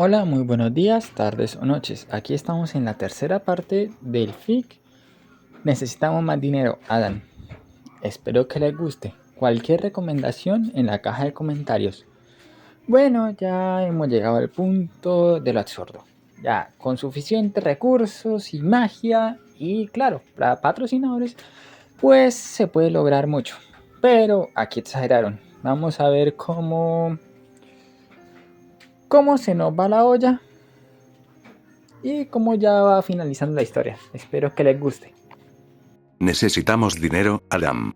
Hola, muy buenos días, tardes o noches. Aquí estamos en la tercera parte del FIC. Necesitamos más dinero, Adam. Espero que les guste. Cualquier recomendación en la caja de comentarios. Bueno, ya hemos llegado al punto de lo absurdo. Ya, con suficientes recursos y magia y claro, para patrocinadores, pues se puede lograr mucho. Pero aquí exageraron. Vamos a ver cómo se nos va la olla y cómo ya va finalizando la historia. Espero que les guste. Necesitamos dinero, Adam.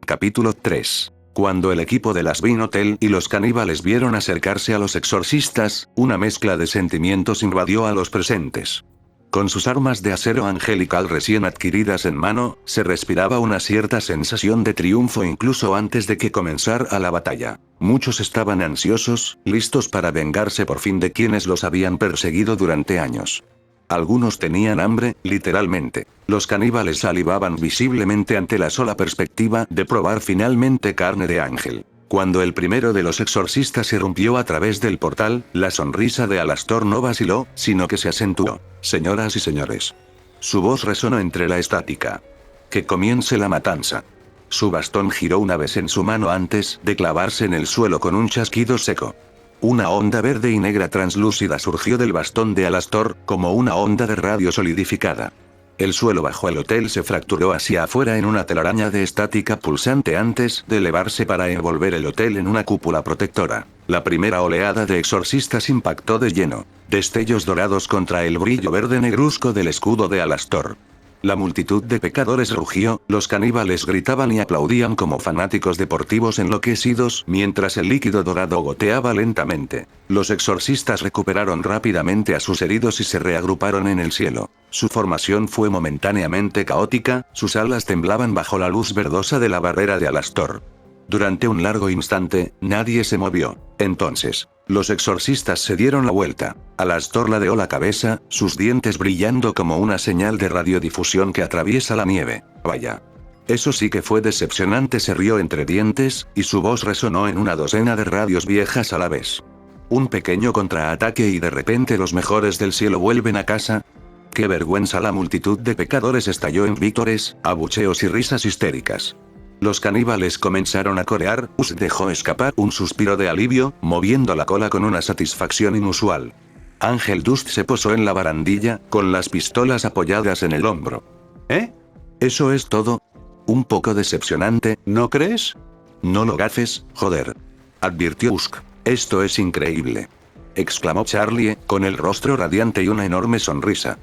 Capítulo 3. Cuando el equipo de las Bean Hotel y los caníbales vieron acercarse a los exorcistas, una mezcla de sentimientos invadió a los presentes. Con sus armas de acero angelical recién adquiridas en mano, se respiraba una cierta sensación de triunfo incluso antes de que comenzara la batalla. Muchos estaban ansiosos, listos para vengarse por fin de quienes los habían perseguido durante años. Algunos tenían hambre, literalmente. Los caníbales salivaban visiblemente ante la sola perspectiva de probar finalmente carne de ángel. Cuando el primero de los exorcistas irrumpió a través del portal, la sonrisa de Alastor no vaciló, sino que se acentuó. Señoras y señores. Su voz resonó entre la estática. Que comience la matanza. Su bastón giró una vez en su mano antes de clavarse en el suelo con un chasquido seco. Una onda verde y negra translúcida surgió del bastón de Alastor, como una onda de radio solidificada. El suelo bajo el hotel se fracturó hacia afuera en una telaraña de estática pulsante antes de elevarse para envolver el hotel en una cúpula protectora. La primera oleada de exorcistas impactó de lleno. Destellos dorados contra el brillo verde negruzco del escudo de Alastor. La multitud de pecadores rugió, los caníbales gritaban y aplaudían como fanáticos deportivos enloquecidos mientras el líquido dorado goteaba lentamente. Los exorcistas recuperaron rápidamente a sus heridos y se reagruparon en el cielo. Su formación fue momentáneamente caótica, sus alas temblaban bajo la luz verdosa de la barrera de Alastor. Durante un largo instante, nadie se movió. Entonces, los exorcistas se dieron la vuelta. Alastor ladeó la cabeza, sus dientes brillando como una señal de radiodifusión que atraviesa la nieve. Vaya. Eso sí que fue decepcionante, se rió entre dientes, y su voz resonó en una docena de radios viejas a la vez. Un pequeño contraataque y de repente los mejores del cielo vuelven a casa. ¡Qué vergüenza! La multitud de pecadores estalló en vítores, abucheos y risas histéricas. Los caníbales comenzaron a corear, Us dejó escapar un suspiro de alivio, moviendo la cola con una satisfacción inusual. Ángel Dust se posó en la barandilla, con las pistolas apoyadas en el hombro. ¿Eh? ¿Eso es todo? Un poco decepcionante, ¿no crees? No lo gafes, joder. Advirtió Usk. Esto es increíble. Exclamó Charlie, con el rostro radiante y una enorme sonrisa.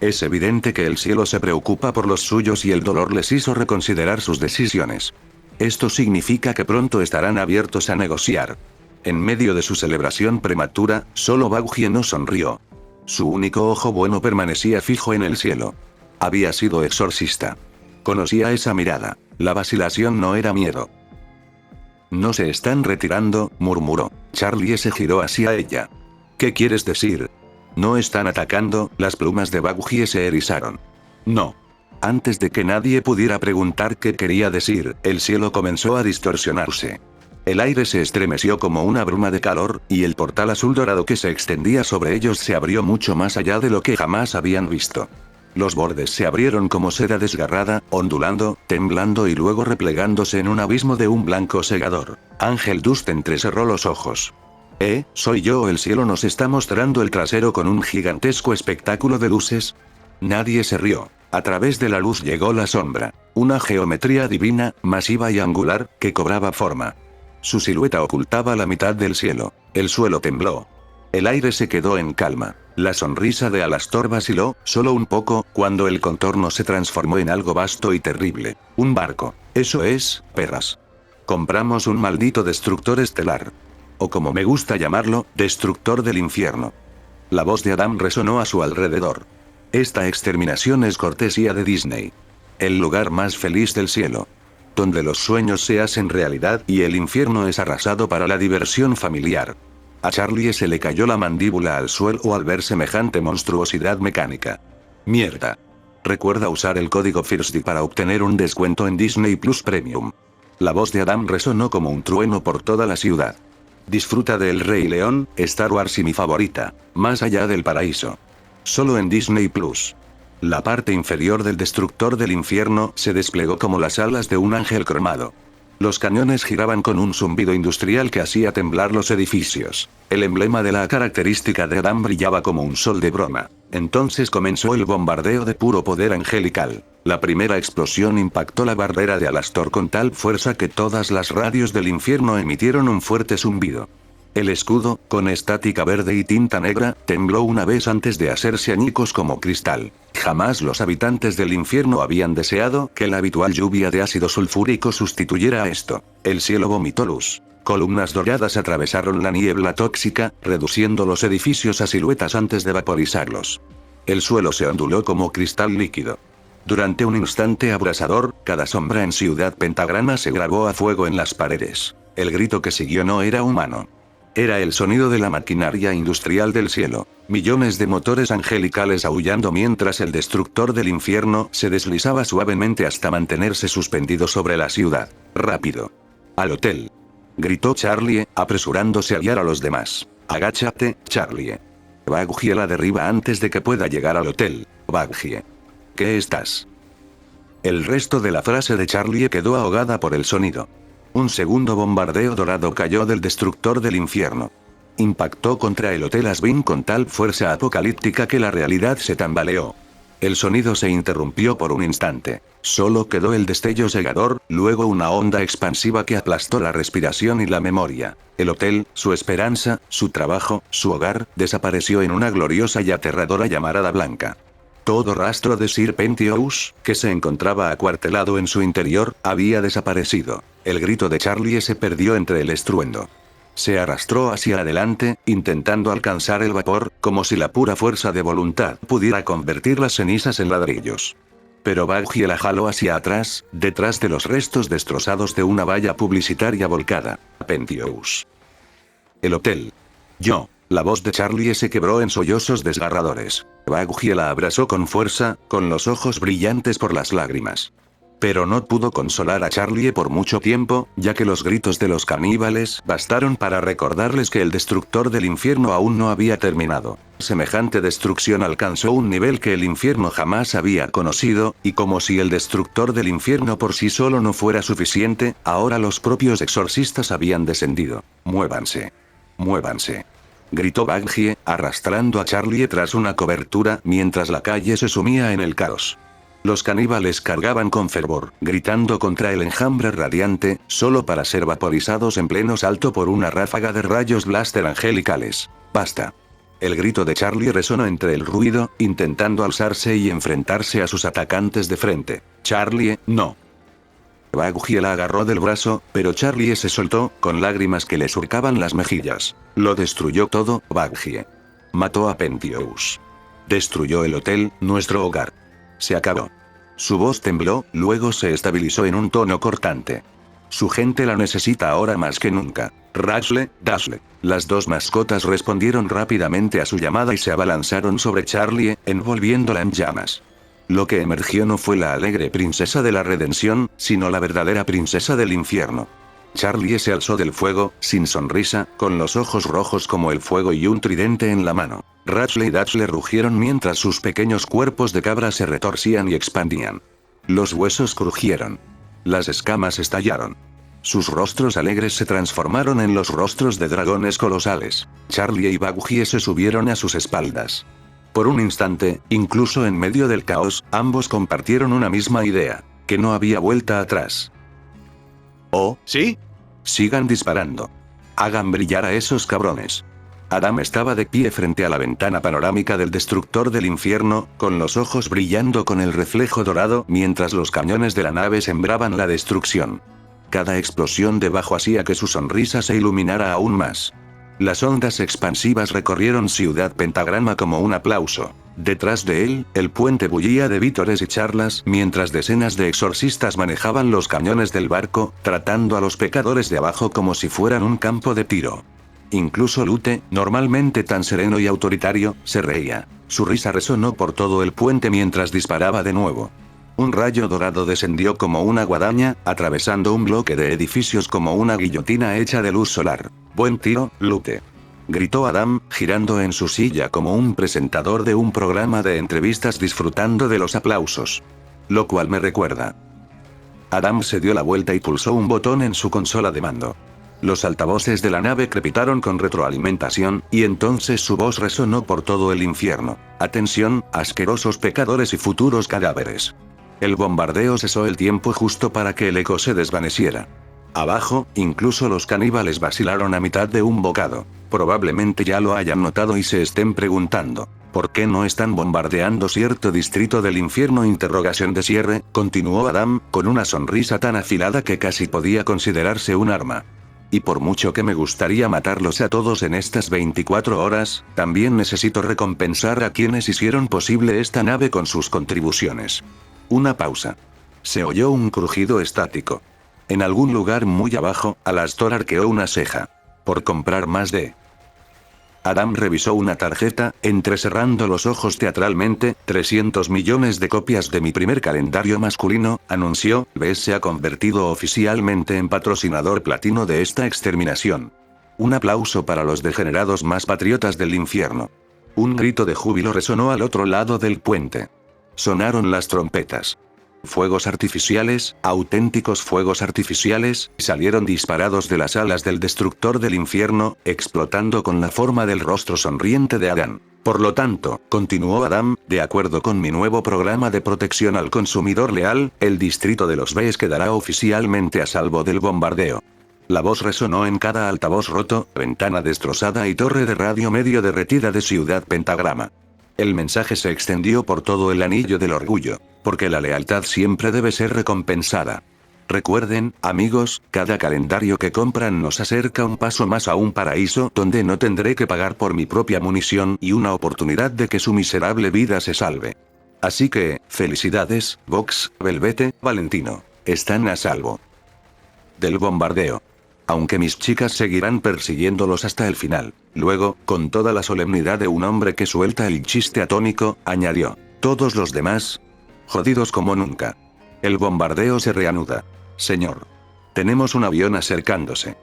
Es evidente que el cielo se preocupa por los suyos y el dolor les hizo reconsiderar sus decisiones. Esto significa que pronto estarán abiertos a negociar. En medio de su celebración prematura, solo Baugie no sonrió. Su único ojo bueno permanecía fijo en el cielo. Había sido exorcista. Conocía esa mirada. La vacilación no era miedo. No se están retirando, murmuró. Charlie se giró hacia ella. ¿Qué quieres decir? No están atacando, las plumas de Baugie se erizaron. No. Antes de que nadie pudiera preguntar qué quería decir, el cielo comenzó a distorsionarse. El aire se estremeció como una bruma de calor, y el portal azul dorado que se extendía sobre ellos se abrió mucho más allá de lo que jamás habían visto. Los bordes se abrieron como seda desgarrada, ondulando, temblando y luego replegándose en un abismo de un blanco cegador. Ángel Dust entrecerró los ojos. ¿Soy yo? ¿El cielo nos está mostrando el trasero con un gigantesco espectáculo de luces? Nadie se rió. A través de la luz llegó la sombra. Una geometría divina, masiva y angular, que cobraba forma. Su silueta ocultaba la mitad del cielo. El suelo tembló. El aire se quedó en calma. La sonrisa de Alastor vaciló, solo un poco, cuando el contorno se transformó en algo vasto y terrible. Un barco. Eso es, perras. Compramos un maldito destructor estelar. O como me gusta llamarlo, destructor del infierno. La voz de Adam resonó a su alrededor. Esta exterminación es cortesía de Disney. El lugar más feliz del cielo. Donde los sueños se hacen realidad y el infierno es arrasado para la diversión familiar. A Charlie se le cayó la mandíbula al suelo al ver semejante monstruosidad mecánica. Mierda. Recuerda usar el código FIRSTY para obtener un descuento en Disney Plus Premium. La voz de Adam resonó como un trueno por toda la ciudad. Disfruta de El Rey León, Star Wars y mi favorita, Más allá del paraíso. Solo en Disney Plus. La parte inferior del destructor del infierno se desplegó como las alas de un ángel cromado. Los cañones giraban con un zumbido industrial que hacía temblar los edificios. El emblema de la característica de Adam brillaba como un sol de broma. Entonces comenzó el bombardeo de puro poder angelical. La primera explosión impactó la barrera de Alastor con tal fuerza que todas las radios del infierno emitieron un fuerte zumbido. El escudo, con estática verde y tinta negra, tembló una vez antes de hacerse añicos como cristal. Jamás los habitantes del infierno habían deseado que la habitual lluvia de ácido sulfúrico sustituyera a esto. El cielo vomitó luz. Columnas doradas atravesaron la niebla tóxica, reduciendo los edificios a siluetas antes de vaporizarlos. El suelo se onduló como cristal líquido. Durante un instante abrasador, cada sombra en Ciudad Pentagrama se grabó a fuego en las paredes. El grito que siguió no era humano. Era el sonido de la maquinaria industrial del cielo. Millones de motores angelicales aullando mientras el destructor del infierno se deslizaba suavemente hasta mantenerse suspendido sobre la ciudad. ¡Rápido! ¡Al hotel!, gritó Charlie, apresurándose a guiar a los demás. «Agáchate, Charlie. Baggie la derriba antes de que pueda llegar al hotel. Baggie. ¿Qué estás?» El resto de la frase de Charlie quedó ahogada por el sonido. Un segundo bombardeo dorado cayó del destructor del infierno. Impactó contra el Hotel Asbin con tal fuerza apocalíptica que la realidad se tambaleó. El sonido se interrumpió por un instante. Solo quedó el destello cegador, luego una onda expansiva que aplastó la respiración y la memoria. El hotel, su esperanza, su trabajo, su hogar, desapareció en una gloriosa y aterradora llamarada blanca. Todo rastro de Sir Pentious, que se encontraba acuartelado en su interior, había desaparecido. El grito de Charlie se perdió entre el estruendo. Se arrastró hacia adelante, intentando alcanzar el vapor, como si la pura fuerza de voluntad pudiera convertir las cenizas en ladrillos. Pero Baggie la jaló hacia atrás, detrás de los restos destrozados de una valla publicitaria volcada. Pentious. El hotel. Yo. La voz de Charlie se quebró en sollozos desgarradores. Baggie la abrazó con fuerza, con los ojos brillantes por las lágrimas. Pero no pudo consolar a Charlie por mucho tiempo, ya que los gritos de los caníbales bastaron para recordarles que el destructor del infierno aún no había terminado. Semejante destrucción alcanzó un nivel que el infierno jamás había conocido, y como si el destructor del infierno por sí solo no fuera suficiente, ahora los propios exorcistas habían descendido. «Muévanse. Muévanse», gritó Baggie, arrastrando a Charlie tras una cobertura mientras la calle se sumía en el caos. Los caníbales cargaban con fervor, gritando contra el enjambre radiante, solo para ser vaporizados en pleno salto por una ráfaga de rayos blaster angelicales. «Basta». El grito de Charlie resonó entre el ruido, intentando alzarse y enfrentarse a sus atacantes de frente. «Charlie, no». Baggie la agarró del brazo, pero Charlie se soltó, con lágrimas que le surcaban las mejillas. «Lo destruyó todo, Baggie. Mató a Pentious. Destruyó el hotel, nuestro hogar. Se acabó». Su voz tembló, luego se estabilizó en un tono cortante. «Su gente la necesita ahora más que nunca. Rachel, Dashle». Las dos mascotas respondieron rápidamente a su llamada y se abalanzaron sobre Charlie, envolviéndola en llamas. Lo que emergió no fue la alegre princesa de la redención, sino la verdadera princesa del infierno. Charlie se alzó del fuego, sin sonrisa, con los ojos rojos como el fuego y un tridente en la mano. Rachel y Dashle rugieron mientras sus pequeños cuerpos de cabra se retorcían y expandían. Los huesos crujieron. Las escamas estallaron. Sus rostros alegres se transformaron en los rostros de dragones colosales. Charlie y Baggie se subieron a sus espaldas. Por un instante, incluso en medio del caos, ambos compartieron una misma idea, que no había vuelta atrás. «¿Oh, sí? Sigan disparando. Hagan brillar a esos cabrones». Adam estaba de pie frente a la ventana panorámica del destructor del infierno, con los ojos brillando con el reflejo dorado mientras los cañones de la nave sembraban la destrucción. Cada explosión debajo hacía que su sonrisa se iluminara aún más. Las ondas expansivas recorrieron Ciudad Pentagrama como un aplauso. Detrás de él, el puente bullía de vítores y charlas mientras decenas de exorcistas manejaban los cañones del barco, tratando a los pecadores de abajo como si fueran un campo de tiro. Incluso Lute, normalmente tan sereno y autoritario, se reía. Su risa resonó por todo el puente mientras disparaba de nuevo. Un rayo dorado descendió como una guadaña, atravesando un bloque de edificios como una guillotina hecha de luz solar. «Buen tiro, Lute», gritó Adam, girando en su silla como un presentador de un programa de entrevistas disfrutando de los aplausos. Lo cual me recuerda. Adam se dio la vuelta y pulsó un botón en su consola de mando. Los altavoces de la nave crepitaron con retroalimentación, y entonces su voz resonó por todo el infierno. «Atención, asquerosos pecadores y futuros cadáveres». El bombardeo cesó el tiempo justo para que el eco se desvaneciera. Abajo, incluso los caníbales vacilaron a mitad de un bocado. Probablemente ya lo hayan notado y se estén preguntando, ¿por qué no están bombardeando cierto distrito del infierno? Interrogación de cierre, continuó Adam, con una sonrisa tan afilada que casi podía considerarse un arma. Y por mucho que me gustaría matarlos a todos en estas 24 horas, también necesito recompensar a quienes hicieron posible esta nave con sus contribuciones. Una pausa. Se oyó un crujido estático. En algún lugar muy abajo, Alastor arqueó una ceja. Por comprar más de... Adam revisó una tarjeta, entrecerrando los ojos teatralmente. 300 millones de copias de mi primer calendario masculino, anunció. BES se ha convertido oficialmente en patrocinador platino de esta exterminación. Un aplauso para los degenerados más patriotas del infierno. Un grito de júbilo resonó al otro lado del puente. Sonaron las trompetas. Fuegos artificiales, auténticos fuegos artificiales, salieron disparados de las alas del destructor del infierno, explotando con la forma del rostro sonriente de Adán. Por lo tanto, continuó Adam, de acuerdo con mi nuevo programa de protección al consumidor leal, el distrito de los BES quedará oficialmente a salvo del bombardeo. La voz resonó en cada altavoz roto, ventana destrozada y torre de radio medio derretida de Ciudad Pentagrama. El mensaje se extendió por todo el anillo del orgullo, porque la lealtad siempre debe ser recompensada. Recuerden, amigos, cada calendario que compran nos acerca un paso más a un paraíso donde no tendré que pagar por mi propia munición y una oportunidad de que su miserable vida se salve. Así que, felicidades, Vox, Velvete, Valentino. Están a salvo del bombardeo. Aunque mis chicas seguirán persiguiéndolos hasta el final. Luego, con toda la solemnidad de un hombre que suelta el chiste atónico, añadió, todos los demás, jodidos como nunca. El bombardeo se reanuda. Señor. Tenemos un avión acercándose.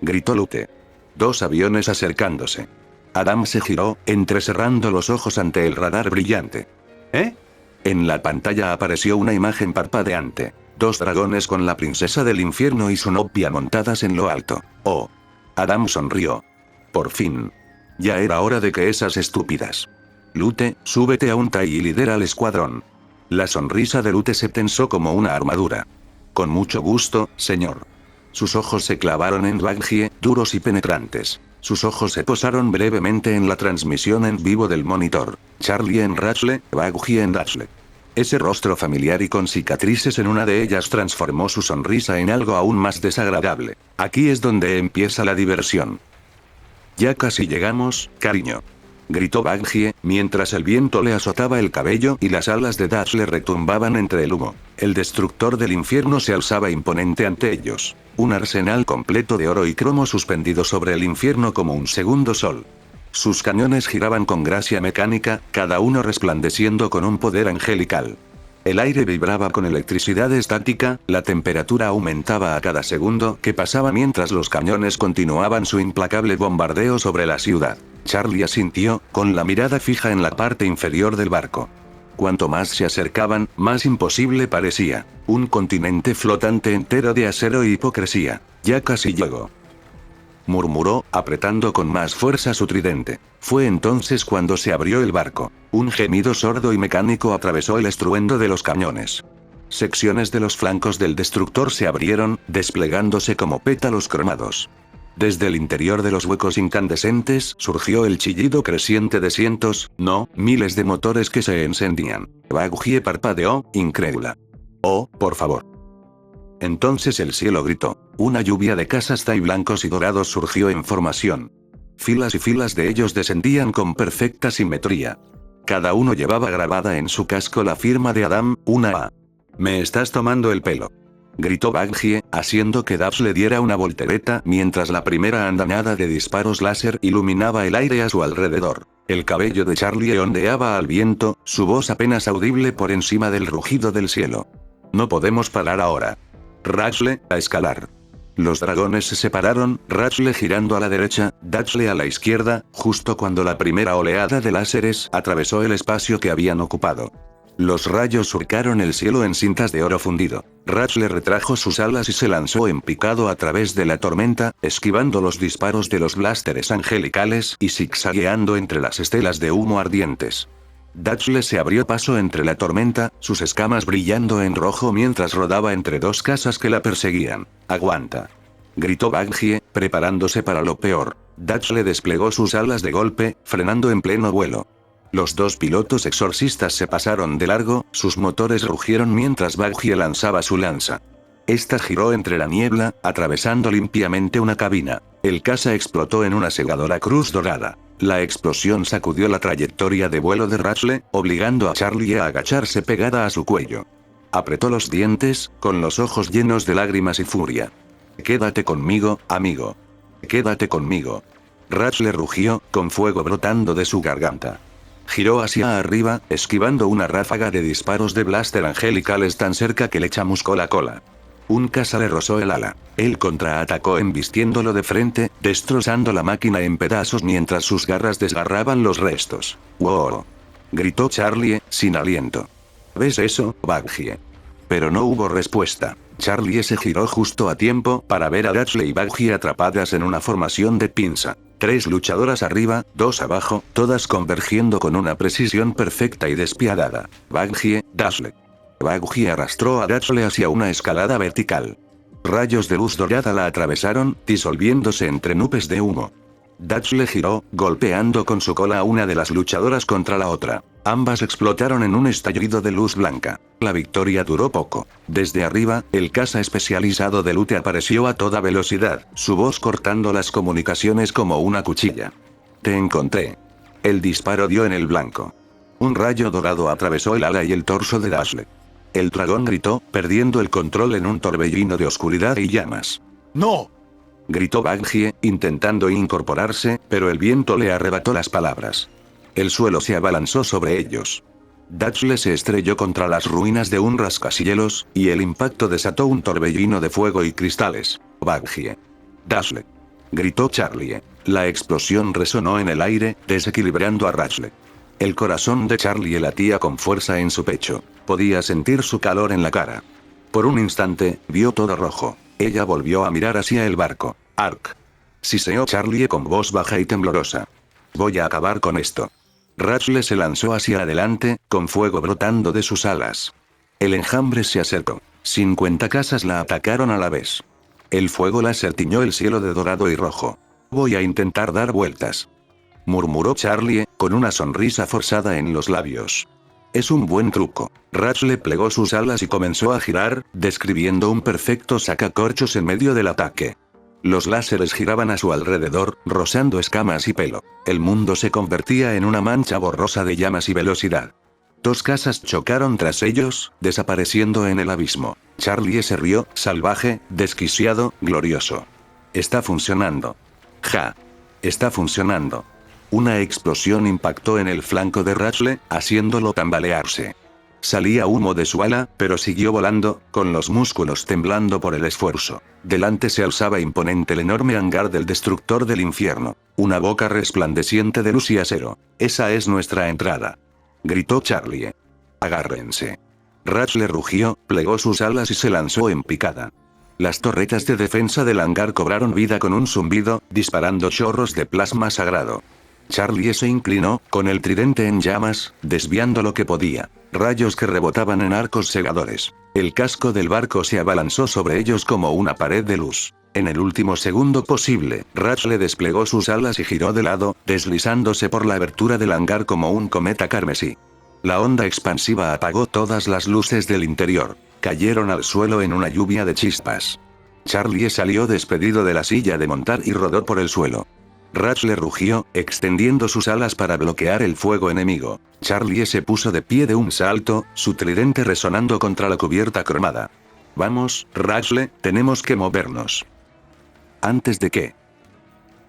Gritó Lute. 2 aviones acercándose. Adam se giró, entrecerrando los ojos ante el radar brillante. ¿Eh? En la pantalla apareció una imagen parpadeante. 2 dragones con la princesa del infierno y su novia montadas en lo alto. Oh. Adam sonrió. Por fin. Ya era hora de que esas estúpidas. Lute, súbete a un TIE y lidera al escuadrón. La sonrisa de Lute se tensó como una armadura. Con mucho gusto, señor. Sus ojos se clavaron en Baggie, duros y penetrantes. Sus ojos se posaron brevemente en la transmisión en vivo del monitor. Charlie en Ratchle, Baggie en Ratchle. Ese rostro familiar y con cicatrices en una de ellas transformó su sonrisa en algo aún más desagradable. Aquí es donde empieza la diversión. Ya casi llegamos, cariño. Gritó Baggie, mientras el viento le azotaba el cabello y las alas de Dash le retumbaban entre el humo. El destructor del infierno se alzaba imponente ante ellos. Un arsenal completo de oro y cromo suspendido sobre el infierno como un segundo sol. Sus cañones giraban con gracia mecánica, cada uno resplandeciendo con un poder angelical. El aire vibraba con electricidad estática, la temperatura aumentaba a cada segundo que pasaba mientras los cañones continuaban su implacable bombardeo sobre la ciudad. Charlie asintió, con la mirada fija en la parte inferior del barco. Cuanto más se acercaban, más imposible parecía. Un continente flotante entero de acero y hipocresía. Ya casi llegó. Murmuró, apretando con más fuerza su tridente. Fue entonces cuando se abrió el barco. Un gemido sordo y mecánico atravesó el estruendo de los cañones. Secciones de los flancos del destructor se abrieron, desplegándose como pétalos cromados. Desde el interior de los huecos incandescentes surgió el chillido creciente de cientos, no, miles de motores que se encendían. Baggie parpadeó, incrédula. Oh, por favor. Entonces el cielo gritó. Una lluvia de casas TIE blancos y dorados surgió en formación. Filas y filas de ellos descendían con perfecta simetría. Cada uno llevaba grabada en su casco la firma de Adam, una A. «Me estás tomando el pelo», gritó Baggie, haciendo que Dash le diera una voltereta mientras la primera andanada de disparos láser iluminaba el aire a su alrededor. El cabello de Charlie ondeaba al viento, su voz apenas audible por encima del rugido del cielo. No podemos parar ahora. Rachel, a escalar. Los dragones se separaron, Rachel girando a la derecha, Dachle a la izquierda, justo cuando la primera oleada de láseres atravesó el espacio que habían ocupado. Los rayos surcaron el cielo en cintas de oro fundido. Rachel retrajo sus alas y se lanzó en picado a través de la tormenta, esquivando los disparos de los blásteres angelicales y zigzagueando entre las estelas de humo ardientes. Dachle se abrió paso entre la tormenta, sus escamas brillando en rojo mientras rodaba entre dos casas que la perseguían. ¡Aguanta!, gritó Baggie, preparándose para lo peor. Dachle desplegó sus alas de golpe, frenando en pleno vuelo. Los dos pilotos exorcistas se pasaron de largo, sus motores rugieron mientras Baggie lanzaba su lanza. Esta giró entre la niebla, atravesando limpiamente una cabina. El caza explotó en una cegadora cruz dorada. La explosión sacudió la trayectoria de vuelo de Rachel, obligando a Charlie a agacharse pegada a su cuello. Apretó los dientes, con los ojos llenos de lágrimas y furia. «Quédate conmigo, amigo. Quédate conmigo». Rachel rugió, con fuego brotando de su garganta. Giró hacia arriba, esquivando una ráfaga de disparos de blaster angelicales tan cerca que le chamuscó la cola. Un caza le rozó el ala. Él contraatacó embistiéndolo de frente, destrozando la máquina en pedazos mientras sus garras desgarraban los restos. «¡Wow!», gritó Charlie, sin aliento. «¿Ves eso, Baggie?». Pero no hubo respuesta. Charlie se giró justo a tiempo para ver a Dachle y Baggie atrapadas en una formación de pinza. 3 luchadoras arriba, 2 abajo, todas convergiendo con una precisión perfecta y despiadada. Baggie, Dachle. Baggie arrastró a Dachle hacia una escalada vertical. Rayos de luz dorada la atravesaron, disolviéndose entre nubes de humo. Dachle giró, golpeando con su cola a una de las luchadoras contra la otra. Ambas explotaron en un estallido de luz blanca. La victoria duró poco. Desde arriba, el caza especializado de Lute apareció a toda velocidad, su voz cortando las comunicaciones como una cuchilla. «Te encontré». El disparo dio en el blanco. Un rayo dorado atravesó el ala y el torso de Dachle. El dragón gritó, perdiendo el control en un torbellino de oscuridad y llamas. ¡No!, gritó Baggie, intentando incorporarse, pero el viento le arrebató las palabras. El suelo se abalanzó sobre ellos. Dachle se estrelló contra las ruinas de un rascacielos, y el impacto desató un torbellino de fuego y cristales. «Baggie». «Dachle», gritó Charlie. La explosión resonó en el aire, desequilibrando a Rachel. El corazón de Charlie latía con fuerza en su pecho. Podía sentir su calor en la cara. Por un instante, vio todo rojo. Ella volvió a mirar hacia el barco. «Ark», siseó Charlie con voz baja y temblorosa. «Voy a acabar con esto». Rachel se lanzó hacia adelante, con fuego brotando de sus alas. El enjambre se acercó. 50 casas la atacaron a la vez. El fuego láser tiñó el cielo de dorado y rojo. «Voy a intentar dar vueltas», murmuró Charlie, con una sonrisa forzada en los labios. «Es un buen truco». Rachel plegó sus alas y comenzó a girar, describiendo un perfecto sacacorchos en medio del ataque. Los láseres giraban a su alrededor, rozando escamas y pelo. El mundo se convertía en una mancha borrosa de llamas y velocidad. 2 casas chocaron tras ellos, desapareciendo en el abismo. Charlie se rió, salvaje, desquiciado, glorioso. «Está funcionando». «Ja. Está funcionando». Una explosión impactó en el flanco de Rachel, haciéndolo tambalearse. Salía humo de su ala, pero siguió volando, con los músculos temblando por el esfuerzo. Delante se alzaba imponente el enorme hangar del destructor del infierno. Una boca resplandeciente de luz y acero. «Esa es nuestra entrada», gritó Charlie. «Agárrense». Rachel rugió, plegó sus alas y se lanzó en picada. Las torretas de defensa del hangar cobraron vida con un zumbido, disparando chorros de plasma sagrado. Charlie se inclinó, con el tridente en llamas, desviando lo que podía. Rayos que rebotaban en arcos cegadores. El casco del barco se abalanzó sobre ellos como una pared de luz. En el último segundo posible, Rachel desplegó sus alas y giró de lado, deslizándose por la abertura del hangar como un cometa carmesí. La onda expansiva apagó todas las luces del interior. Cayeron al suelo en una lluvia de chispas. Charlie salió despedido de la silla de montar y rodó por el suelo. Rachel rugió, extendiendo sus alas para bloquear el fuego enemigo. Charlie se puso de pie de un salto, su tridente resonando contra la cubierta cromada. «Vamos, Rachel, tenemos que movernos». «¿Antes de qué?».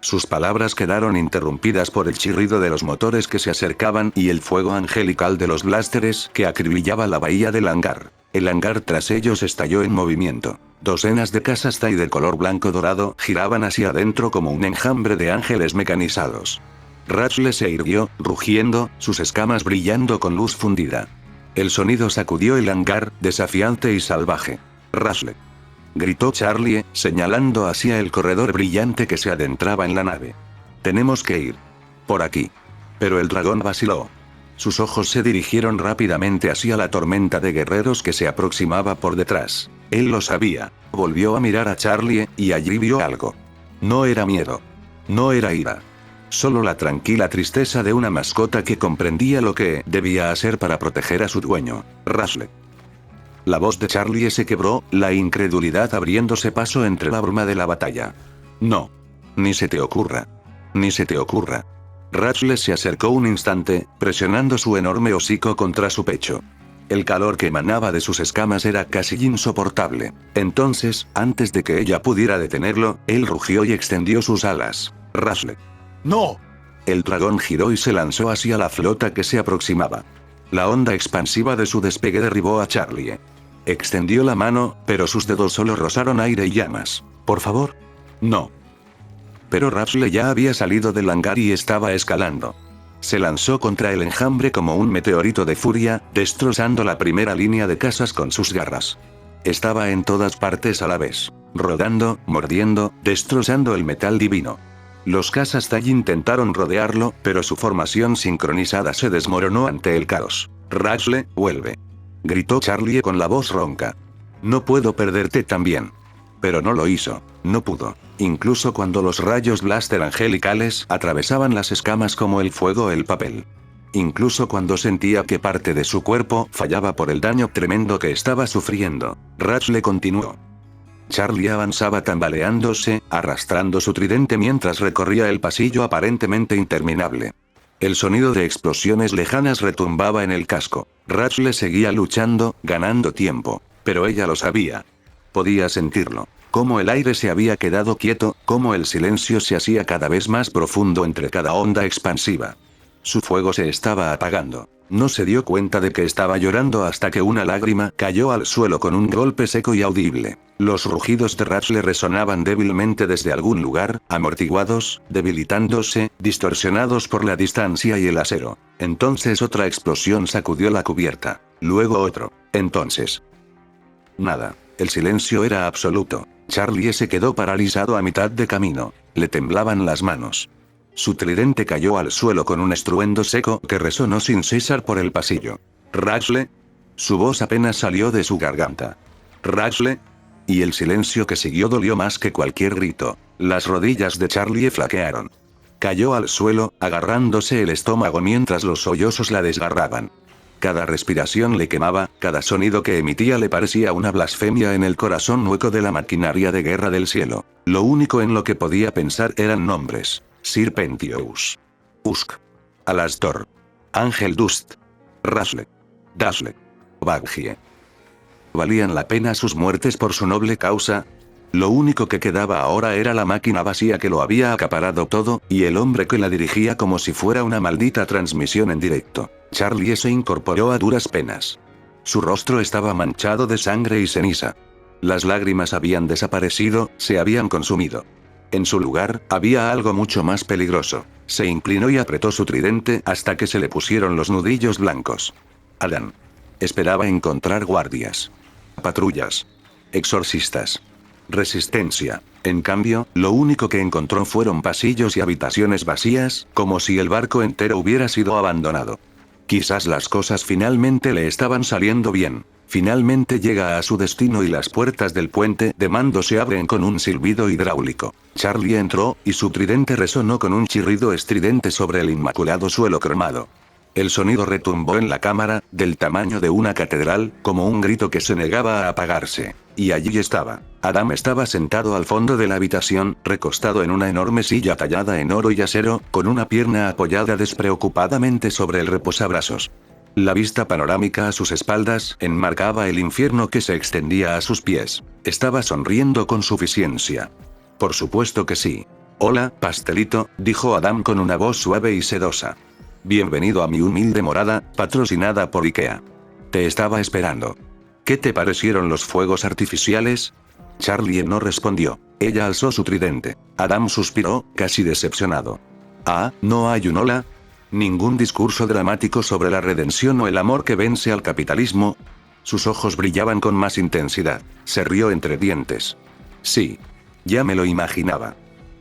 Sus palabras quedaron interrumpidas por el chirrido de los motores que se acercaban y el fuego angelical de los blásteres que acribillaba la bahía del hangar. El hangar tras ellos estalló en movimiento. Docenas de casas TIE de color blanco dorado giraban hacia adentro como un enjambre de ángeles mecanizados. Ratchle se irguió, rugiendo, sus escamas brillando con luz fundida. El sonido sacudió el hangar, desafiante y salvaje. «Ratchle», gritó Charlie, señalando hacia el corredor brillante que se adentraba en la nave. «Tenemos que ir. Por aquí». Pero el dragón vaciló. Sus ojos se dirigieron rápidamente hacia la tormenta de guerreros que se aproximaba por detrás. Él lo sabía. Volvió a mirar a Charlie, y allí vio algo. No era miedo. No era ira. Solo la tranquila tristeza de una mascota que comprendía lo que debía hacer para proteger a su dueño, Ratchle. La voz de Charlie se quebró, la incredulidad abriéndose paso entre la bruma de la batalla. «No. Ni se te ocurra. Ni se te ocurra». Ratchle se acercó un instante, presionando su enorme hocico contra su pecho. El calor que emanaba de sus escamas era casi insoportable. Entonces, antes de que ella pudiera detenerlo, él rugió y extendió sus alas. «Ratchle». «¡No!». El dragón giró y se lanzó hacia la flota que se aproximaba. La onda expansiva de su despegue derribó a Charlie. Extendió la mano, pero sus dedos solo rozaron aire y llamas. «Por favor». «No». Pero Ratchle ya había salido del hangar y estaba escalando. Se lanzó contra el enjambre como un meteorito de furia, destrozando la primera línea de casas con sus garras. Estaba en todas partes a la vez, rodando, mordiendo, destrozando el metal divino. Los cazas TIE intentaron rodearlo, pero su formación sincronizada se desmoronó ante el caos. «Ratchle, vuelve», gritó Charlie con la voz ronca. «No puedo perderte también». Pero no lo hizo. No pudo. Incluso cuando los rayos blaster angelicales atravesaban las escamas como el fuego el papel. Incluso cuando sentía que parte de su cuerpo fallaba por el daño tremendo que estaba sufriendo. Ratchle continuó. Charlie avanzaba tambaleándose, arrastrando su tridente mientras recorría el pasillo aparentemente interminable. El sonido de explosiones lejanas retumbaba en el casco. Ratchle seguía luchando, ganando tiempo. Pero ella lo sabía. Podía sentirlo. Cómo el aire se había quedado quieto, cómo el silencio se hacía cada vez más profundo entre cada onda expansiva. Su fuego se estaba apagando. No se dio cuenta de que estaba llorando hasta que una lágrima cayó al suelo con un golpe seco y audible. Los rugidos de Ratchle resonaban débilmente desde algún lugar, amortiguados, debilitándose, distorsionados por la distancia y el acero. Entonces otra explosión sacudió la cubierta. Luego otro. Entonces. Nada. El silencio era absoluto. Charlie se quedó paralizado a mitad de camino. Le temblaban las manos. Su tridente cayó al suelo con un estruendo seco que resonó sin cesar por el pasillo. «Ratchle». Su voz apenas salió de su garganta. «Ratchle». Y el silencio que siguió dolió más que cualquier grito. Las rodillas de Charlie flaquearon. Cayó al suelo, agarrándose el estómago mientras los sollozos la desgarraban. Cada respiración le quemaba, cada sonido que emitía le parecía una blasfemia en el corazón hueco de la maquinaria de guerra del cielo. Lo único en lo que podía pensar eran nombres. Serpentious. Usk. Alastor. Ángel Dust. Ratchle. Dashle. Baggie. ¿Valían la pena sus muertes por su noble causa? Lo único que quedaba ahora era la máquina vacía que lo había acaparado todo, y el hombre que la dirigía como si fuera una maldita transmisión en directo. Charlie se incorporó a duras penas. Su rostro estaba manchado de sangre y ceniza. Las lágrimas habían desaparecido, se habían consumido. En su lugar, había algo mucho más peligroso. Se inclinó y apretó su tridente hasta que se le pusieron los nudillos blancos. Adán. Esperaba encontrar guardias. Patrullas. Exorcistas. Resistencia. En cambio, lo único que encontró fueron pasillos y habitaciones vacías, como si el barco entero hubiera sido abandonado. Quizás las cosas finalmente le estaban saliendo bien. Finalmente llega a su destino y las puertas del puente de mando se abren con un silbido hidráulico. Charlie entró, y su tridente resonó con un chirrido estridente sobre el inmaculado suelo cromado. El sonido retumbó en la cámara, del tamaño de una catedral, como un grito que se negaba a apagarse. Y allí estaba. Adam estaba sentado al fondo de la habitación, recostado en una enorme silla tallada en oro y acero, con una pierna apoyada despreocupadamente sobre el reposabrazos. La vista panorámica a sus espaldas enmarcaba el infierno que se extendía a sus pies. Estaba sonriendo con suficiencia. Por supuesto que sí. Hola, pastelito, dijo Adam con una voz suave y sedosa. Bienvenido a mi humilde morada, patrocinada por IKEA. Te estaba esperando. ¿Qué te parecieron los fuegos artificiales? Charlie no respondió. Ella alzó su tridente. Adam suspiró, casi decepcionado. Ah, ¿no hay un hola? ¿Ningún discurso dramático sobre la redención o el amor que vence al capitalismo? Sus ojos brillaban con más intensidad. Se rió entre dientes. Sí. Ya me lo imaginaba.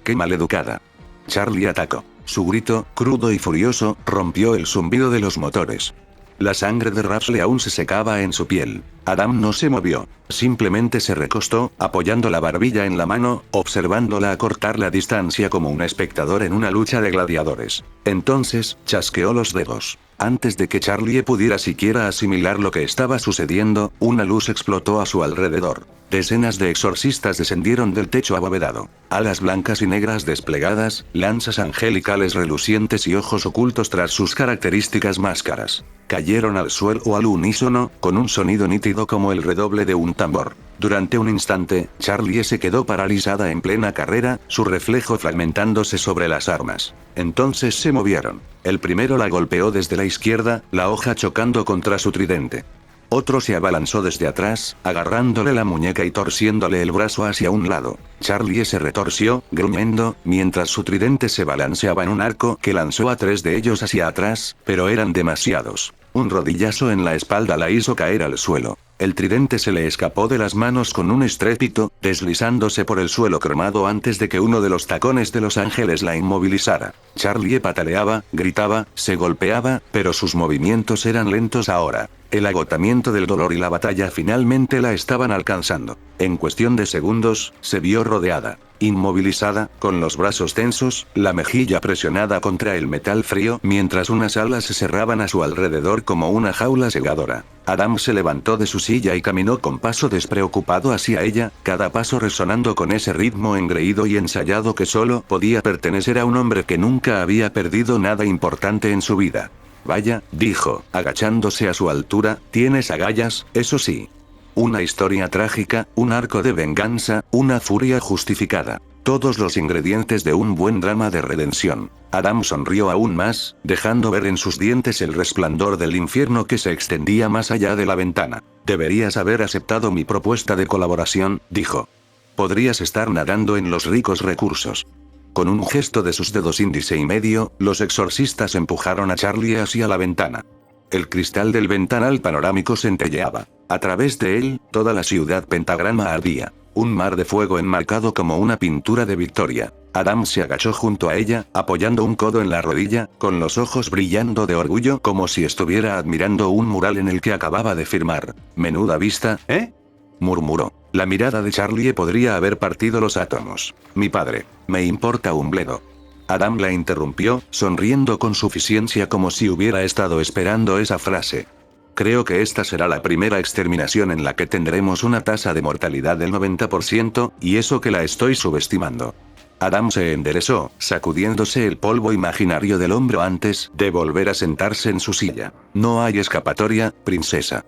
¡Qué maleducada! Charlie atacó. Su grito, crudo y furioso, rompió el zumbido de los motores. La sangre de Rafsle aún se secaba en su piel. Adam no se movió. Simplemente se recostó, apoyando la barbilla en la mano, observándola acortar la distancia como un espectador en una lucha de gladiadores. Entonces, chasqueó los dedos. Antes de que Charlie pudiera siquiera asimilar lo que estaba sucediendo, una luz explotó a su alrededor. Decenas de exorcistas descendieron del techo abovedado. Alas blancas y negras desplegadas, lanzas angelicales relucientes y ojos ocultos tras sus características máscaras. Cayeron al suelo al unísono, con un sonido nítido como el redoble de un tambor. Durante un instante, Charlie se quedó paralizada en plena carrera, su reflejo fragmentándose sobre las armas. Entonces se movieron. El primero la golpeó desde la izquierda, la hoja chocando contra su tridente. Otro se abalanzó desde atrás, agarrándole la muñeca y torciéndole el brazo hacia un lado. Charlie se retorció, gruñendo, mientras su tridente se balanceaba en un arco que lanzó a 3 de ellos hacia atrás, pero eran demasiados. Un rodillazo en la espalda la hizo caer al suelo. El tridente se le escapó de las manos con un estrépito, deslizándose por el suelo cromado antes de que uno de los tacones de los ángeles la inmovilizara. Charlie pataleaba, gritaba, se golpeaba, pero sus movimientos eran lentos ahora. El agotamiento del dolor y la batalla finalmente la estaban alcanzando. En cuestión de segundos, se vio rodeada, inmovilizada, con los brazos tensos, la mejilla presionada contra el metal frío, mientras unas alas se cerraban a su alrededor como una jaula cegadora. Adam se levantó de su silla y caminó con paso despreocupado hacia ella, cada paso resonando con ese ritmo engreído y ensayado que solo podía pertenecer a un hombre que nunca había perdido nada importante en su vida. Vaya, dijo, agachándose a su altura, tienes agallas, eso sí. Una historia trágica, un arco de venganza, una furia justificada. Todos los ingredientes de un buen drama de redención. Adam sonrió aún más, dejando ver en sus dientes el resplandor del infierno que se extendía más allá de la ventana. Deberías haber aceptado mi propuesta de colaboración, dijo. Podrías estar nadando en los ricos recursos. Con un gesto de sus dedos índice y medio, los exorcistas empujaron a Charlie hacia la ventana. El cristal del ventanal panorámico centelleaba. A través de él, toda la ciudad pentagrama ardía. Un mar de fuego enmarcado como una pintura de victoria. Adam se agachó junto a ella, apoyando un codo en la rodilla, con los ojos brillando de orgullo como si estuviera admirando un mural en el que acababa de firmar. Menuda vista, ¿eh? Murmuró. La mirada de Charlie podría haber partido los átomos. Mi padre, me importa un bledo. Adam la interrumpió, sonriendo con suficiencia como si hubiera estado esperando esa frase. Creo que esta será la primera exterminación en la que tendremos una tasa de mortalidad del 90%, y eso que la estoy subestimando. Adam se enderezó, sacudiéndose el polvo imaginario del hombro antes de volver a sentarse en su silla. No hay escapatoria, princesa.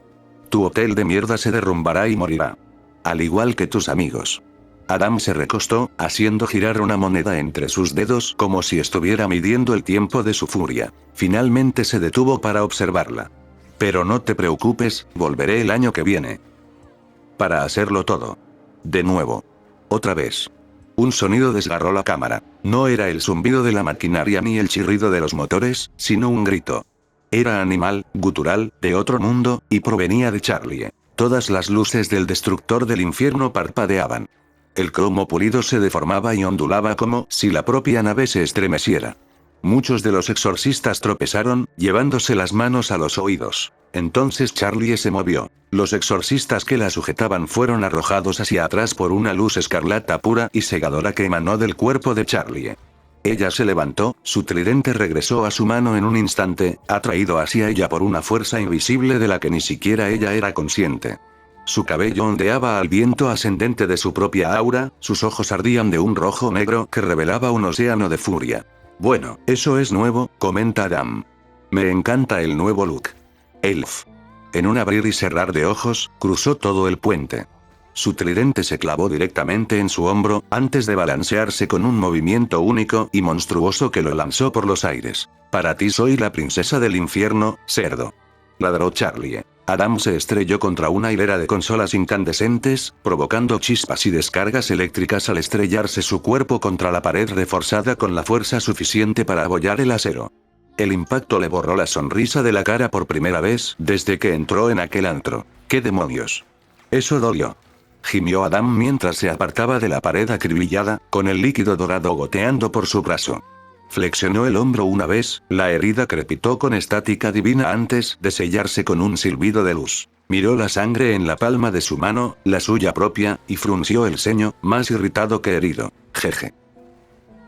Tu hotel de mierda se derrumbará y morirá. Al igual que tus amigos. Adam se recostó, haciendo girar una moneda entre sus dedos como si estuviera midiendo el tiempo de su furia. Finalmente se detuvo para observarla. Pero no te preocupes, volveré el año que viene. Para hacerlo todo. De nuevo. Otra vez. Un sonido desgarró la cámara. No era el zumbido de la maquinaria ni el chirrido de los motores, sino un grito. Era animal, gutural, de otro mundo, y provenía de Charlie. Todas las luces del destructor del infierno parpadeaban. El cromo pulido se deformaba y ondulaba como si la propia nave se estremeciera. Muchos de los exorcistas tropezaron, llevándose las manos a los oídos. Entonces Charlie se movió. Los exorcistas que la sujetaban fueron arrojados hacia atrás por una luz escarlata pura y cegadora que emanó del cuerpo de Charlie. Ella se levantó, su tridente regresó a su mano en un instante, atraído hacia ella por una fuerza invisible de la que ni siquiera ella era consciente. Su cabello ondeaba al viento ascendente de su propia aura, sus ojos ardían de un rojo negro que revelaba un océano de furia. Bueno, eso es nuevo, comenta Adam. Me encanta el nuevo look. Elf. En un abrir y cerrar de ojos, cruzó todo el puente. Su tridente se clavó directamente en su hombro, antes de balancearse con un movimiento único y monstruoso que lo lanzó por los aires. Para ti soy la princesa del infierno, cerdo. Ladró Charlie. Adam se estrelló contra una hilera de consolas incandescentes, provocando chispas y descargas eléctricas al estrellarse su cuerpo contra la pared reforzada con la fuerza suficiente para abollar el acero. El impacto le borró la sonrisa de la cara por primera vez desde que entró en aquel antro. ¡Qué demonios! Eso dolió. Gimió Adam mientras se apartaba de la pared acribillada, con el líquido dorado goteando por su brazo. Flexionó el hombro una vez, la herida crepitó con estática divina antes de sellarse con un silbido de luz. Miró la sangre en la palma de su mano, la suya propia, y frunció el ceño, más irritado que herido. Jeje.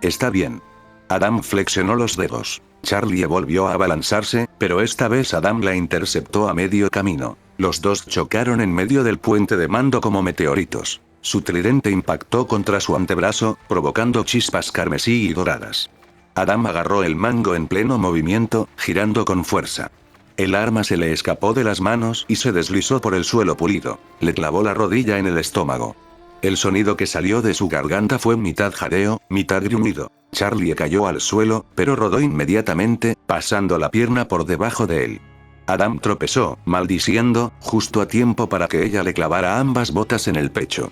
Está bien. Adam flexionó los dedos. Charlie volvió a abalanzarse, pero esta vez Adam la interceptó a medio camino. Los dos chocaron en medio del puente de mando como meteoritos. Su tridente impactó contra su antebrazo, provocando chispas carmesí y doradas. Adam agarró el mango en pleno movimiento, girando con fuerza. El arma se le escapó de las manos y se deslizó por el suelo pulido. Le clavó la rodilla en el estómago. El sonido que salió de su garganta fue mitad jadeo, mitad gruñido. Charlie cayó al suelo, pero rodó inmediatamente, pasando la pierna por debajo de él. Adam tropezó, maldiciendo, justo a tiempo para que ella le clavara ambas botas en el pecho.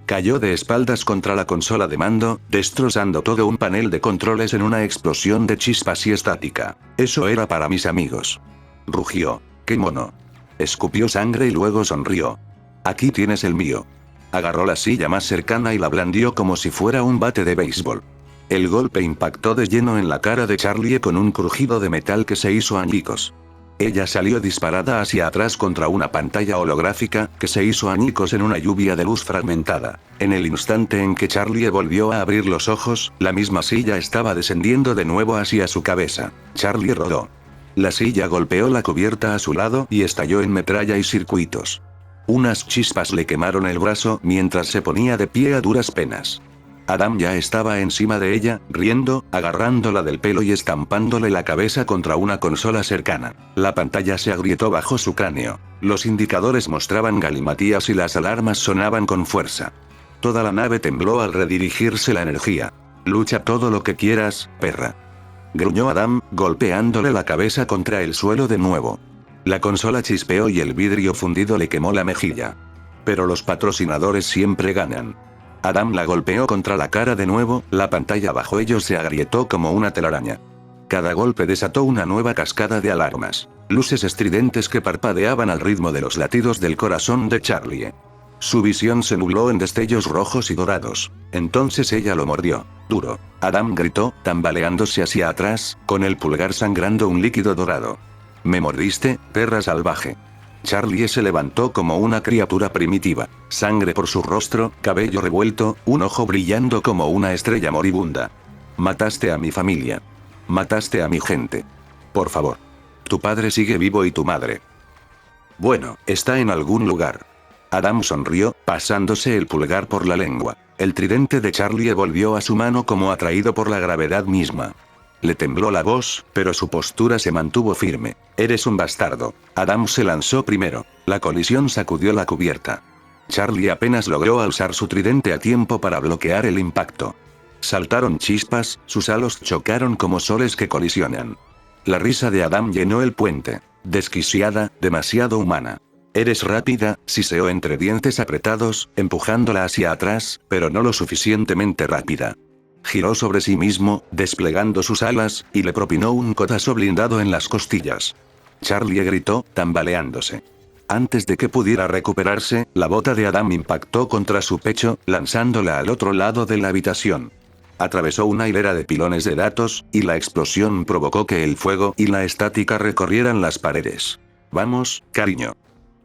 Cayó de espaldas contra la consola de mando, destrozando todo un panel de controles en una explosión de chispas y estática. Eso era para mis amigos. Rugió. ¡Qué mono! Escupió sangre y luego sonrió. Aquí tienes el mío. Agarró la silla más cercana y la blandió como si fuera un bate de béisbol. El golpe impactó de lleno en la cara de Charlie con un crujido de metal que se hizo añicos. Ella salió disparada hacia atrás contra una pantalla holográfica, que se hizo añicos en una lluvia de luz fragmentada. En el instante en que Charlie volvió a abrir los ojos, la misma silla estaba descendiendo de nuevo hacia su cabeza. Charlie rodó. La silla golpeó la cubierta a su lado y estalló en metralla y circuitos. Unas chispas le quemaron el brazo mientras se ponía de pie a duras penas. Adam ya estaba encima de ella, riendo, agarrándola del pelo y estampándole la cabeza contra una consola cercana. La pantalla se agrietó bajo su cráneo. Los indicadores mostraban galimatías y las alarmas sonaban con fuerza. Toda la nave tembló al redirigirse la energía. Lucha todo lo que quieras, perra. Gruñó Adam, golpeándole la cabeza contra el suelo de nuevo. La consola chispeó y el vidrio fundido le quemó la mejilla. Pero los patrocinadores siempre ganan. Adam la golpeó contra la cara de nuevo, la pantalla bajo ellos se agrietó como una telaraña. Cada golpe desató una nueva cascada de alarmas. Luces estridentes que parpadeaban al ritmo de los latidos del corazón de Charlie. Su visión se nubló en destellos rojos y dorados. Entonces ella lo mordió. Duro. Adam gritó, tambaleándose hacia atrás, con el pulgar sangrando un líquido dorado. «Me mordiste, perra salvaje». Charlie se levantó como una criatura primitiva. Sangre por su rostro, cabello revuelto, un ojo brillando como una estrella moribunda. «Mataste a mi familia. Mataste a mi gente. Por favor. Tu padre sigue vivo y tu madre. Bueno, está en algún lugar». Adam sonrió, pasándose el pulgar por la lengua. El tridente de Charlie volvió a su mano como atraído por la gravedad misma. Le tembló la voz, pero su postura se mantuvo firme. «Eres un bastardo». Adam se lanzó primero. La colisión sacudió la cubierta. Charlie apenas logró alzar su tridente a tiempo para bloquear el impacto. Saltaron chispas, sus halos chocaron como soles que colisionan. La risa de Adam llenó el puente. Desquiciada, demasiado humana. «Eres rápida», siseó entre dientes apretados, empujándola hacia atrás, pero no lo suficientemente rápida. Giró sobre sí mismo, desplegando sus alas, y le propinó un codazo blindado en las costillas. Charlie gritó, tambaleándose. Antes de que pudiera recuperarse, la bota de Adam impactó contra su pecho, lanzándola al otro lado de la habitación. Atravesó una hilera de pilones de datos, y la explosión provocó que el fuego y la estática recorrieran las paredes. «Vamos, cariño».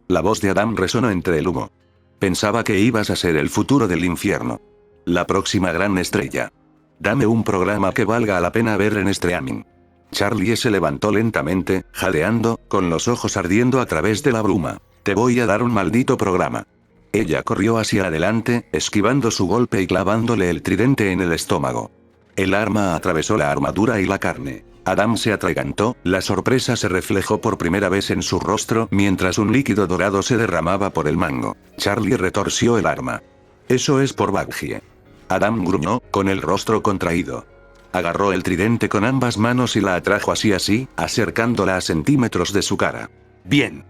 La voz de Adam resonó entre el humo. «Pensaba que ibas a ser el futuro del infierno. La próxima gran estrella. Dame un programa que valga la pena ver en streaming». Charlie se levantó lentamente, jadeando, con los ojos ardiendo a través de la bruma. «Te voy a dar un maldito programa». Ella corrió hacia adelante, esquivando su golpe y clavándole el tridente en el estómago. El arma atravesó la armadura y la carne. Adam se atragantó, la sorpresa se reflejó por primera vez en su rostro mientras un líquido dorado se derramaba por el mango. Charlie retorció el arma. Eso es por Baggie. Adam gruñó, con el rostro contraído. Agarró el tridente con ambas manos y la atrajo así, acercándola a centímetros de su cara. Bien.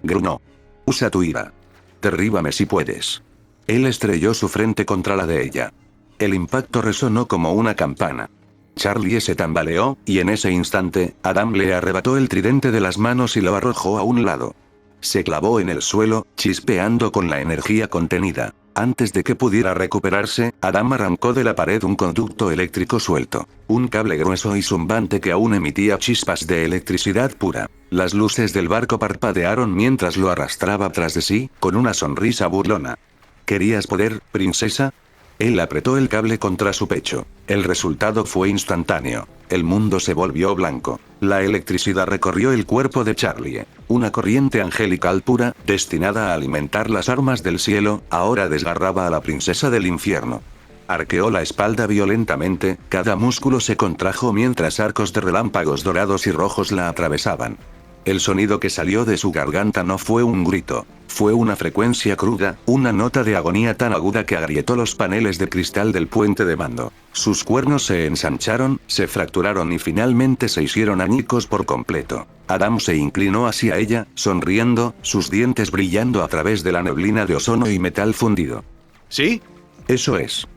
Gruñó. Usa tu ira. Derríbame si puedes. Él estrelló su frente contra la de ella. El impacto resonó como una campana. Charlie se tambaleó, y en ese instante, Adam le arrebató el tridente de las manos y lo arrojó a un lado. Se clavó en el suelo, chispeando con la energía contenida. Antes de que pudiera recuperarse, Adam arrancó de la pared un conducto eléctrico suelto. Un cable grueso y zumbante que aún emitía chispas de electricidad pura. Las luces del barco parpadearon mientras lo arrastraba tras de sí, con una sonrisa burlona. ¿Querías poder, princesa? Él apretó el cable contra su pecho. El resultado fue instantáneo. El mundo se volvió blanco. La electricidad recorrió el cuerpo de Charlie. Una corriente angelical pura, destinada a alimentar las armas del cielo, ahora desgarraba a la princesa del infierno. Arqueó la espalda violentamente, cada músculo se contrajo mientras arcos de relámpagos dorados y rojos la atravesaban. El sonido que salió de su garganta no fue un grito. Fue una frecuencia cruda, una nota de agonía tan aguda que agrietó los paneles de cristal del puente de mando. Sus cuernos se ensancharon, se fracturaron y finalmente se hicieron añicos por completo. Adam se inclinó hacia ella, sonriendo, sus dientes brillando a través de la neblina de ozono y metal fundido. ¿Sí? Eso es.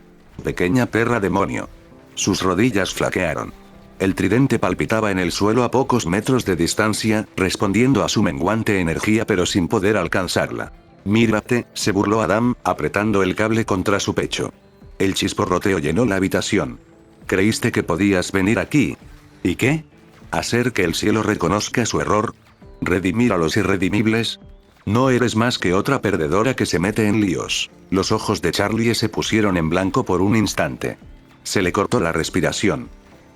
Pequeña perra demonio. Sus rodillas flaquearon. El tridente palpitaba en el suelo a pocos metros de distancia, respondiendo a su menguante energía pero sin poder alcanzarla. Mírate, se burló Adam, apretando el cable contra su pecho. El chisporroteo llenó la habitación. ¿Creíste que podías venir aquí? ¿Y qué? ¿Hacer que el cielo reconozca su error? ¿Redimir a los irredimibles? No eres más que otra perdedora que se mete en líos. Los ojos de Charlie se pusieron en blanco por un instante. Se le cortó la respiración.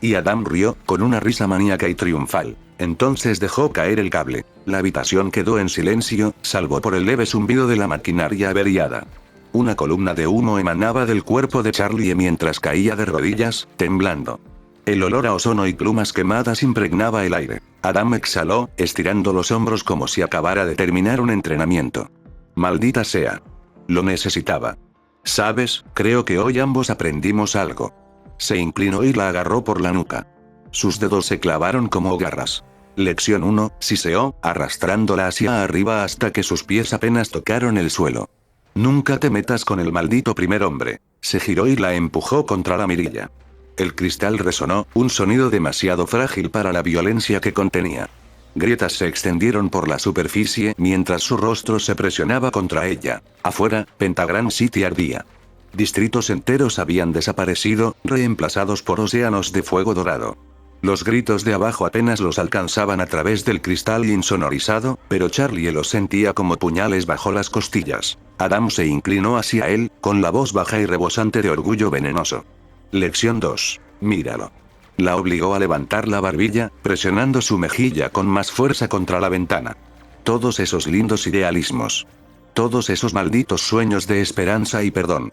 Y Adam rió, con una risa maníaca y triunfal. Entonces dejó caer el cable. La habitación quedó en silencio, salvo por el leve zumbido de la maquinaria averiada. Una columna de humo emanaba del cuerpo de Charlie mientras caía de rodillas, temblando. El olor a ozono y plumas quemadas impregnaba el aire. Adam exhaló, estirando los hombros como si acabara de terminar un entrenamiento. Maldita sea. Lo necesitaba. ¿Sabes? Creo que hoy ambos aprendimos algo. Se inclinó y la agarró por la nuca. Sus dedos se clavaron como garras. Lección 1, siseó, arrastrándola hacia arriba hasta que sus pies apenas tocaron el suelo. Nunca te metas con el maldito primer hombre. Se giró y la empujó contra la mirilla. El cristal resonó, un sonido demasiado frágil para la violencia que contenía. Grietas se extendieron por la superficie mientras su rostro se presionaba contra ella. Afuera, Pentagram City ardía. Distritos enteros habían desaparecido, reemplazados por océanos de fuego dorado. Los gritos de abajo apenas los alcanzaban a través del cristal insonorizado, pero Charlie los sentía como puñales bajo las costillas. Adam se inclinó hacia él, con la voz baja y rebosante de orgullo venenoso. Lección 2. Míralo. La obligó a levantar la barbilla, presionando su mejilla con más fuerza contra la ventana. Todos esos lindos idealismos. Todos esos malditos sueños de esperanza y perdón.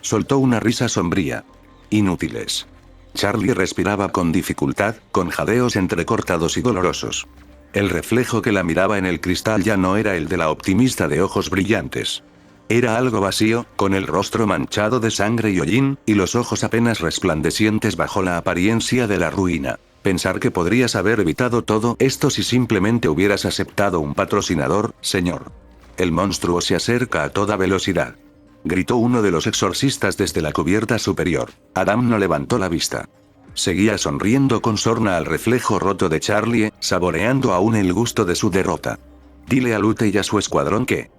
Soltó una risa sombría. Inútiles. Charlie respiraba con dificultad, con jadeos entrecortados y dolorosos. El reflejo que la miraba en el cristal ya no era el de la optimista de ojos brillantes. Era algo vacío, con el rostro manchado de sangre y hollín, y los ojos apenas resplandecientes bajo la apariencia de la ruina. Pensar que podrías haber evitado todo esto si simplemente hubieras aceptado un patrocinador, señor. El monstruo se acerca a toda velocidad. Gritó uno de los exorcistas desde la cubierta superior. Adam no levantó la vista. Seguía sonriendo con sorna al reflejo roto de Charlie, saboreando aún el gusto de su derrota. Dile a Lute y a su escuadrón que...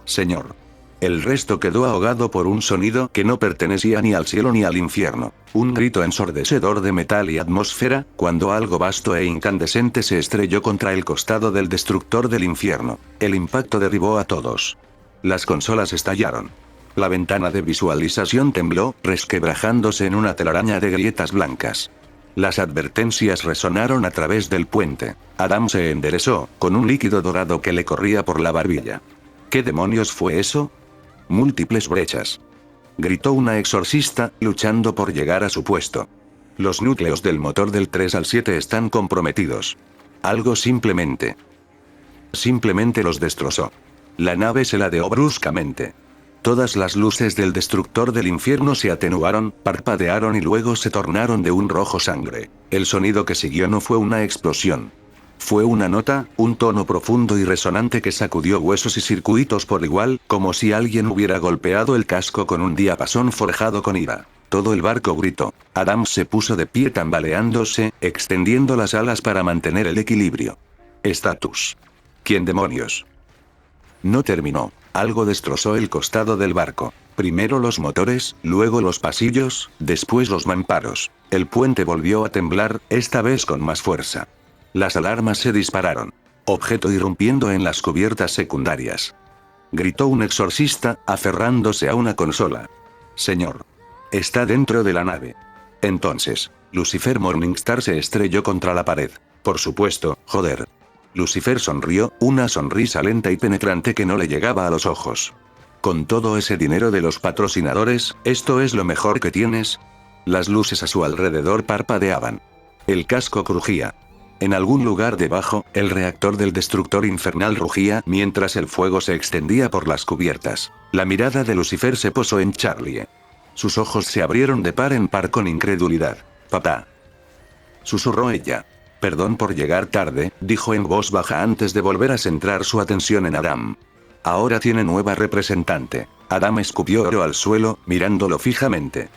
Señor. El resto quedó ahogado por un sonido que no pertenecía ni al cielo ni al infierno. Un grito ensordecedor de metal y atmósfera, cuando algo vasto e incandescente se estrelló contra el costado del destructor del infierno. El impacto derribó a todos. Las consolas estallaron. La ventana de visualización tembló, resquebrajándose en una telaraña de grietas blancas. Las advertencias resonaron a través del puente. Adam se enderezó, con un líquido dorado que le corría por la barbilla. ¿Qué demonios fue eso? Múltiples brechas. Gritó una exorcista, luchando por llegar a su puesto. Los núcleos del motor del 3 al 7 están comprometidos. Algo simplemente los destrozó. La nave se ladeó bruscamente. Todas las luces del destructor del infierno se atenuaron, parpadearon y luego se tornaron de un rojo sangre. El sonido que siguió no fue una explosión. Fue una nota, un tono profundo y resonante que sacudió huesos y circuitos por igual, como si alguien hubiera golpeado el casco con un diapasón forjado con ira. Todo el barco gritó. Adam se puso de pie tambaleándose, extendiendo las alas para mantener el equilibrio. Estatus. ¿Quién demonios? No terminó. Algo destrozó el costado del barco. Primero los motores, luego los pasillos, después los mamparos. El puente volvió a temblar, esta vez con más fuerza. Las alarmas se dispararon. Objeto irrumpiendo en las cubiertas secundarias. Gritó un exorcista, aferrándose a una consola. Señor. Está dentro de la nave. Entonces, Lucifer Morningstar se estrelló contra la pared. Por supuesto, joder. Lucifer sonrió, una sonrisa lenta y penetrante que no le llegaba a los ojos. Con todo ese dinero de los patrocinadores, ¿esto es lo mejor que tienes? Las luces a su alrededor parpadeaban. El casco crujía. En algún lugar debajo, el reactor del destructor infernal rugía mientras el fuego se extendía por las cubiertas. La mirada de Lucifer se posó en Charlie. Sus ojos se abrieron de par en par con incredulidad. «Papá», susurró ella. «Perdón por llegar tarde», dijo en voz baja antes de volver a centrar su atención en Adam. «Ahora tiene nueva representante». Adam escupió oro al suelo, mirándolo fijamente.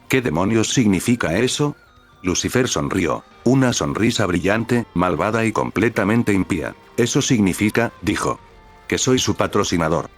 «¿Qué demonios significa eso?» Lucifer sonrió. Una sonrisa brillante, malvada y completamente impía. «Eso significa», dijo, «que soy su patrocinador».